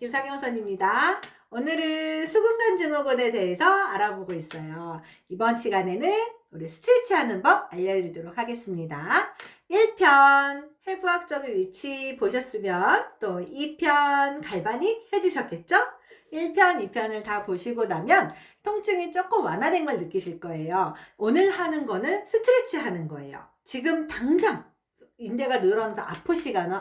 김상영 선입니다. 오늘은 수근관 증후군에 대해서 알아보고 있어요. 이번 시간에는 우리 스트레치 하는 법 알려드리도록 하겠습니다. 1편 해부학적인 위치 보셨으면 또 2편 갈바닉 해주셨겠죠? 1편, 2편을 다 보시고 나면 통증이 조금 완화된 걸 느끼실 거예요. 오늘 하는 거는 스트레치 하는 거예요. 지금 당장 인대가 늘어나서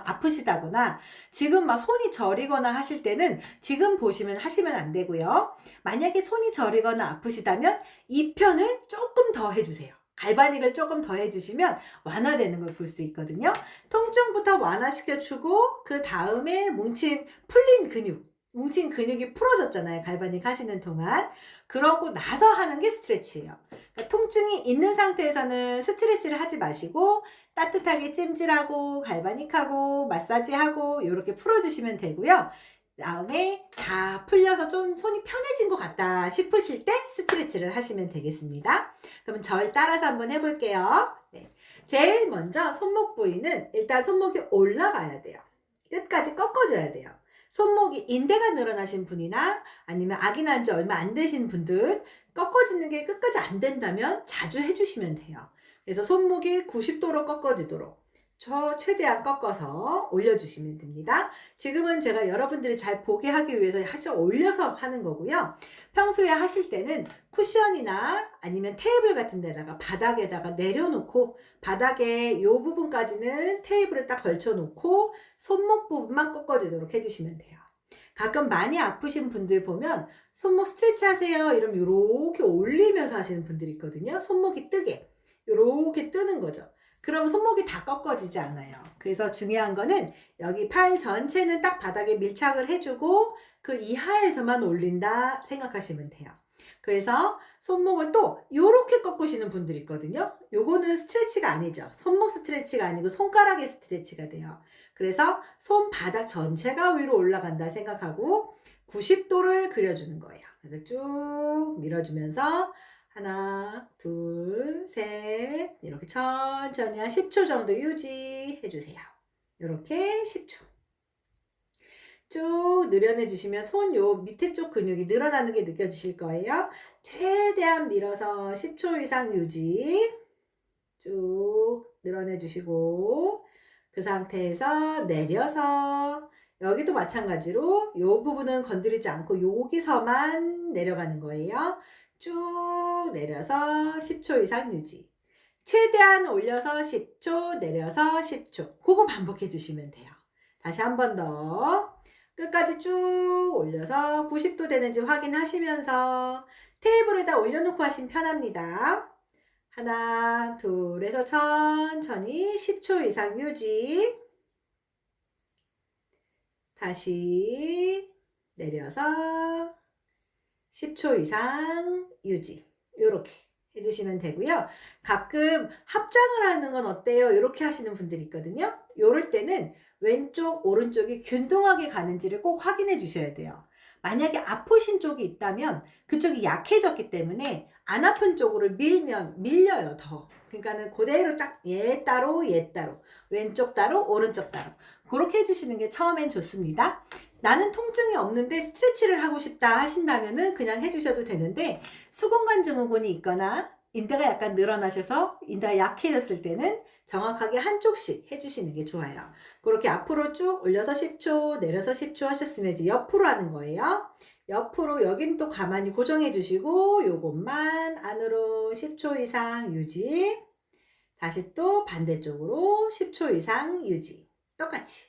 아프시다거나 지금 막 손이 저리거나 하실 때는 지금 보시면 하시면 안 되고요. 만약에 손이 저리거나 아프시다면 이 편을 조금 더 해주세요. 갈바닉을 조금 더 해주시면 완화되는 걸 볼 수 있거든요. 통증부터 완화시켜주고 그 다음에 풀린 근육이 풀어졌잖아요. 갈바닉 하시는 동안. 그러고 나서 하는 게 스트레치예요. 그러니까 통증이 있는 상태에서는 스트레치를 하지 마시고 따뜻하게 찜질하고 갈바닉하고 마사지하고 이렇게 풀어주시면 되고요. 다음에 다 풀려서 좀 손이 편해진 것 같다 싶으실 때 스트레치를 하시면 되겠습니다. 그러면 저를 따라서 한번 해볼게요. 네. 제일 먼저 손목 부위는 일단 손목이 올라가야 돼요. 끝까지 꺾어줘야 돼요. 손목이 인대가 늘어나신 분이나 아니면 악이 난 지 얼마 안 되신 분들 꺾어지는 게 끝까지 안 된다면 자주 해주시면 돼요. 그래서 손목이 90도로 꺾어지도록 최대한 꺾어서 올려주시면 됩니다. 지금은 제가 여러분들이 잘 보게 하기 위해서 사실 올려서 하는 거고요. 평소에 하실 때는 쿠션이나 아니면 테이블 같은 데다가 바닥에다가 내려놓고 바닥에 이 부분까지는 테이블을 딱 걸쳐놓고 손목 부분만 꺾어지도록 해주시면 돼요. 가끔 많이 아프신 분들 보면 손목 스트레치 하세요 이러면 이렇게 올리면서 하시는 분들이 있거든요. 손목이 뜨게 이렇게 뜨는 거죠. 그럼 손목이 다 꺾어지지 않아요. 그래서 중요한 거는 여기 팔 전체는 딱 바닥에 밀착을 해주고 그 이하에서만 올린다 생각하시면 돼요. 그래서 손목을 또 이렇게 꺾으시는 분들이 있거든요. 요거는 스트레치가 아니죠. 손목 스트레치가 아니고 손가락의 스트레치가 돼요. 그래서 손바닥 전체가 위로 올라간다 생각하고 90도를 그려주는 거예요. 그래서 쭉 밀어주면서 하나, 둘, 셋 이렇게 천천히 한 10초 정도 유지해 주세요. 이렇게 10초 쭉 늘여내 주시면 손 요 밑에 쪽 근육이 늘어나는 게 느껴지실 거예요. 최대한 밀어서 10초 이상 유지 쭉 늘어내 주시고 그 상태에서 내려서 여기도 마찬가지로 요 부분은 건드리지 않고 여기서만 내려가는 거예요. 쭉 내려서 10초 이상 유지. 최대한 올려서 10초, 내려서 10초. 그거 반복해 주시면 돼요. 다시 한 번 더. 끝까지 쭉 올려서 90도 되는지 확인하시면서 테이블에다 올려놓고 하시면 편합니다. 하나, 둘 해서 천천히 10초 이상 유지. 다시 내려서 10초 이상 유지. 요렇게 해주시면 되고요. 가끔 합장을 하는 건 어때요? 이렇게 하시는 분들이 있거든요. 요럴 때는 왼쪽, 오른쪽이 균등하게 가는지를 꼭 확인해 주셔야 돼요. 만약에 아프신 쪽이 있다면 그쪽이 약해졌기 때문에 안 아픈 쪽으로 밀려요, 더. 그러니까는 그대로 딱 얘 따로, 얘 따로. 왼쪽 따로, 오른쪽 따로. 그렇게 해주시는 게 처음엔 좋습니다. 나는 통증이 없는데 스트레치를 하고 싶다 하신다면은 그냥 해주셔도 되는데 수근관 증후군이 있거나 인대가 약간 늘어나셔서 인대가 약해졌을 때는 정확하게 한쪽씩 해주시는 게 좋아요. 그렇게 앞으로 쭉 올려서 10초, 내려서 10초 하셨으면 이제 옆으로 하는 거예요. 옆으로 여긴 또 가만히 고정해 주시고 요것만 안으로 10초 이상 유지. 다시 또 반대쪽으로 10초 이상 유지. 똑같이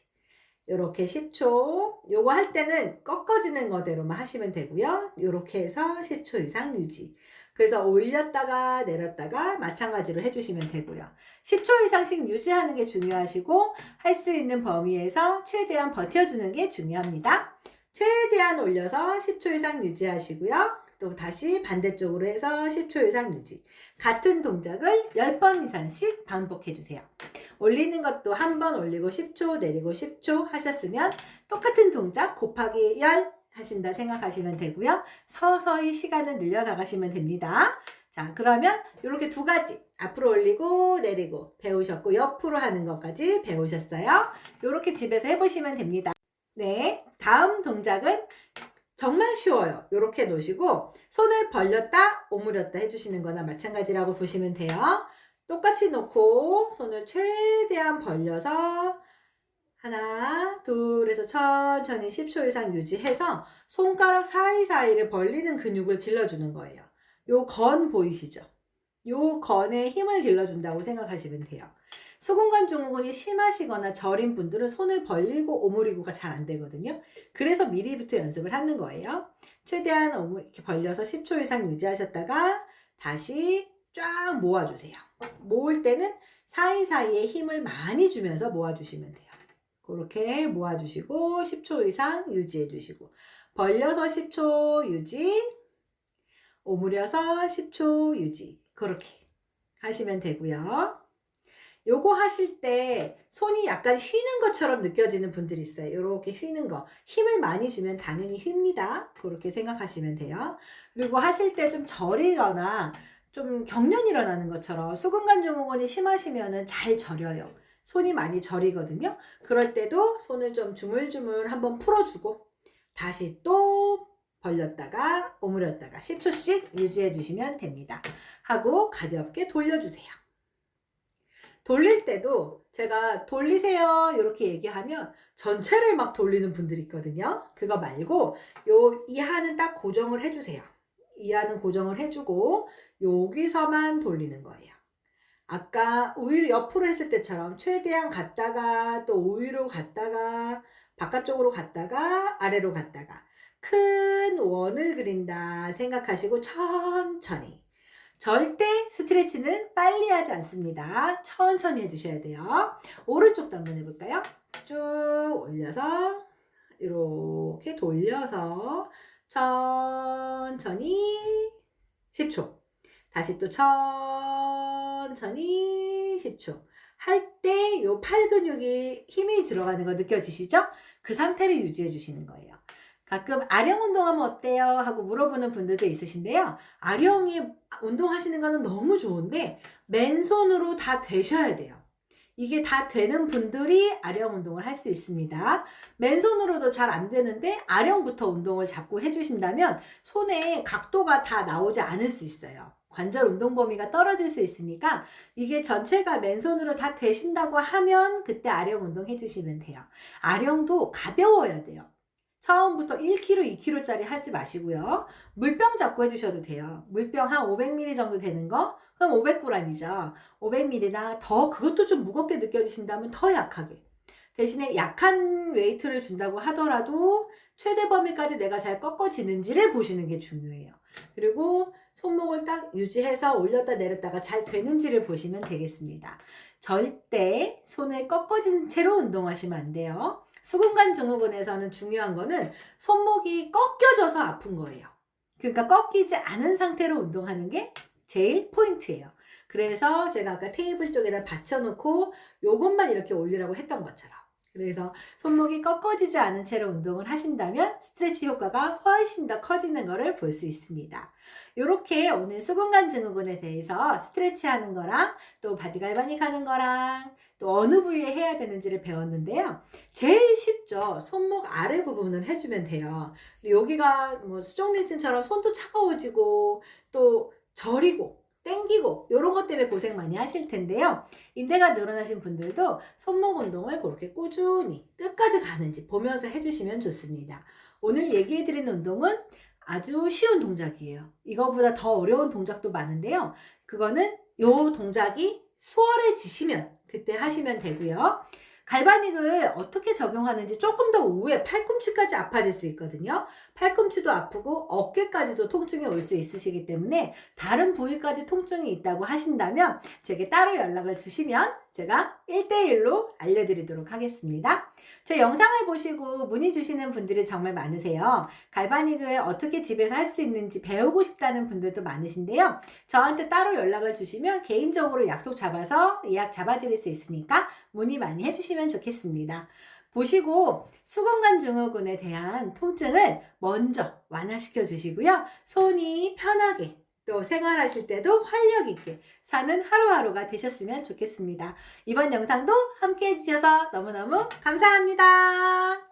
요렇게 10초. 요거 할 때는 꺾어지는 거대로만 하시면 되고요. 요렇게 해서 10초 이상 유지. 그래서 올렸다가 내렸다가 마찬가지로 해주시면 되고요. 10초 이상씩 유지하는 게 중요하시고 할 수 있는 범위에서 최대한 버텨주는 게 중요합니다. 최대한 올려서 10초 이상 유지하시고요. 또 다시 반대쪽으로 해서 10초 이상 유지. 같은 동작을 10번 이상씩 반복해주세요. 올리는 것도 한 번 올리고 10초 내리고 10초 하셨으면 똑같은 동작 곱하기 10 하신다 생각하시면 되고요. 서서히 시간을 늘려나가시면 됩니다. 자, 그러면 이렇게 두 가지 앞으로 올리고 내리고 배우셨고 옆으로 하는 것까지 배우셨어요. 이렇게 집에서 해보시면 됩니다. 네, 다음 동작은 정말 쉬워요. 이렇게 놓으시고 손을 벌렸다 오므렸다 해주시는 거나 마찬가지라고 보시면 돼요. 똑같이 놓고 손을 최대한 벌려서 하나, 둘 해서 천천히 10초 이상 유지해서 손가락 사이사이를 벌리는 근육을 길러주는 거예요. 요 건 보이시죠? 요 건에 힘을 길러준다고 생각하시면 돼요. 수근관 증후군이 심하시거나 저린 분들은 손을 벌리고 오므리고가 잘 안 되거든요. 그래서 미리부터 연습을 하는 거예요. 최대한 이렇게 벌려서 10초 이상 유지하셨다가 다시 쫙 모아주세요. 모을 때는 사이사이에 힘을 많이 주면서 모아주시면 돼요. 그렇게 모아주시고 10초 이상 유지해 주시고 벌려서 10초 유지, 오므려서 10초 유지, 그렇게 하시면 되고요. 요거 하실 때 손이 약간 휘는 것처럼 느껴지는 분들이 있어요. 이렇게 휘는 거. 힘을 많이 주면 당연히 휩니다. 그렇게 생각하시면 돼요. 그리고 하실 때 좀 저리거나 좀 경련이 일어나는 것처럼 수근관 증후군이 심하시면은 잘 저려요. 손이 많이 저리거든요. 그럴 때도 손을 좀 주물주물 한번 풀어주고 다시 또 벌렸다가 오므렸다가 10초씩 유지해 주시면 됩니다. 하고 가볍게 돌려주세요. 돌릴 때도 제가 돌리세요 이렇게 얘기하면 전체를 막 돌리는 분들이 있거든요. 그거 말고 요 이하는 딱 고정을 해주세요. 이하는 고정을 해주고 여기서만 돌리는 거예요. 아까 우위로 옆으로 했을 때처럼 최대한 갔다가 또 우위로 갔다가 바깥쪽으로 갔다가 아래로 갔다가 큰 원을 그린다 생각하시고 천천히, 절대 스트레치는 빨리 하지 않습니다. 천천히 해주셔야 돼요. 오른쪽도 한번 해볼까요? 쭉 올려서 이렇게 돌려서 천천히 10초, 다시 또 천천히 10초 할 때 요 팔 근육이 힘이 들어가는 거 느껴지시죠? 그 상태를 유지해 주시는 거예요. 가끔 아령 운동하면 어때요? 하고 물어보는 분들도 있으신데요. 아령이 운동하시는 거는 너무 좋은데 맨손으로 다 되셔야 돼요. 이게 다 되는 분들이 아령 운동을 할 수 있습니다. 맨손으로도 잘 안 되는데 아령부터 운동을 자꾸 해주신다면 손의 각도가 다 나오지 않을 수 있어요. 관절 운동 범위가 떨어질 수 있으니까 이게 전체가 맨손으로 다 되신다고 하면 그때 아령 운동 해주시면 돼요. 아령도 가벼워야 돼요. 처음부터 1kg, 2kg짜리 하지 마시고요. 물병 잡고 해주셔도 돼요. 물병 한 500ml 정도 되는 거? 그럼 500g이죠. 500ml나 더 그것도 좀 무겁게 느껴지신다면 더 약하게. 대신에 약한 웨이트를 준다고 하더라도 최대 범위까지 내가 잘 꺾어지는지를 보시는 게 중요해요. 그리고 손목을 딱 유지해서 올렸다 내렸다가 잘 되는지를 보시면 되겠습니다. 절대 손을 꺾어진 채로 운동하시면 안 돼요. 수근관 증후군에서는 중요한 거는 손목이 꺾여져서 아픈 거예요. 그러니까 꺾이지 않은 상태로 운동하는 게 제일 포인트예요. 그래서 제가 아까 테이블 쪽에다 받쳐놓고 요것만 이렇게 올리라고 했던 것처럼, 그래서 손목이 꺾어지지 않은 채로 운동을 하신다면 스트레치 효과가 훨씬 더 커지는 것을 볼 수 있습니다. 이렇게 오늘 수근관 증후군에 대해서 스트레치 하는 거랑 또 바디 갈바닉 하는 거랑 또 어느 부위에 해야 되는지를 배웠는데요. 제일 쉽죠. 손목 아래 부분을 해주면 돼요. 여기가 뭐 수족냉증처럼 손도 차가워지고 또 저리고 땡기고 이런 것 때문에 고생 많이 하실 텐데요. 인대가 늘어나신 분들도 손목 운동을 그렇게 꾸준히 끝까지 가는지 보면서 해주시면 좋습니다. 오늘 얘기해드린 운동은 아주 쉬운 동작이에요. 이거보다 더 어려운 동작도 많은데요. 그거는 요 동작이 수월해지시면 그때 하시면 되고요. 갈바닉을 어떻게 적용하는지 조금 더 우에 팔꿈치까지 아파질 수 있거든요. 팔꿈치도 아프고 어깨까지도 통증이 올 수 있으시기 때문에 다른 부위까지 통증이 있다고 하신다면 제게 따로 연락을 주시면 제가 1대1로 알려드리도록 하겠습니다. 제 영상을 보시고 문의 주시는 분들이 정말 많으세요. 갈바닉을 어떻게 집에서 할 수 있는지 배우고 싶다는 분들도 많으신데요. 저한테 따로 연락을 주시면 개인적으로 약속 잡아서 예약 잡아드릴 수 있으니까 문의 많이 해주시면 좋겠습니다. 보시고 수근관 증후군에 대한 통증을 먼저 완화시켜 주시고요. 손이 편하게 또 생활하실 때도 활력 있게 사는 하루하루가 되셨으면 좋겠습니다. 이번 영상도 함께 해주셔서 너무너무 감사합니다.